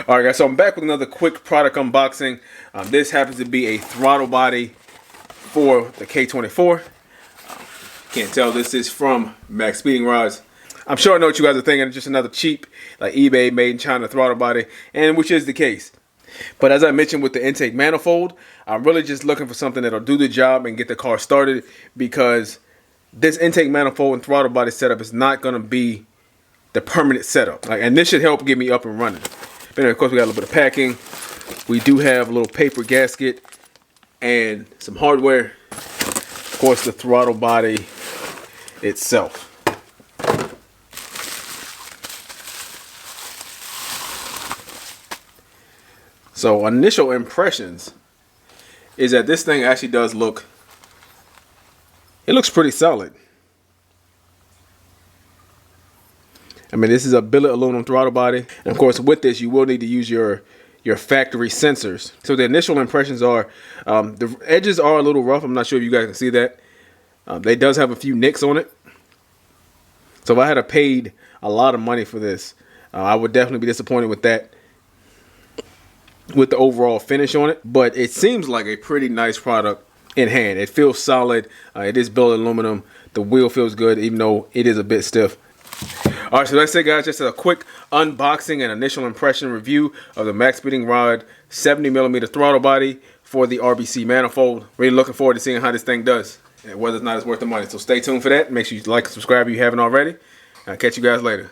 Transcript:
Alright guys, so I'm back with another quick product unboxing. This happens to be a throttle body for the K24. Can't tell, this is from Maxpeedingrods. I'm sure I know what you guys are thinking, it's just another cheap, like eBay made in China throttle body, and which is the case. But as I mentioned with the intake manifold, I'm really just looking for something that'll do the job and get the car started, because this intake manifold and throttle body setup is not going to be the permanent setup. And this should help get me up and running. But anyway, of course, we got a little bit of packing. We do have a little paper gasket and some hardware. Of course, the throttle body itself. So initial impressions is that this thing actually does look, it looks pretty solid. I mean, this is a billet aluminum throttle body. And of course, with this, you will need to use your factory sensors. So the initial impressions are, the edges are a little rough. I'm not sure if you guys can see that. They does have a few nicks on it. So if I had paid a lot of money for this, I would definitely be disappointed with that, with the overall finish on it. But it seems like a pretty nice product in hand. It feels solid. It is billet aluminum. The wheel feels good, even though it is a bit stiff. Alright, so that's it guys, just a quick unboxing and initial impression review of the Maxpeedingrod 70mm throttle body for the RBC manifold. Really looking forward to seeing how this thing does and whether or not it's worth the money. So stay tuned for that. Make sure you like and subscribe if you haven't already. I'll catch you guys later.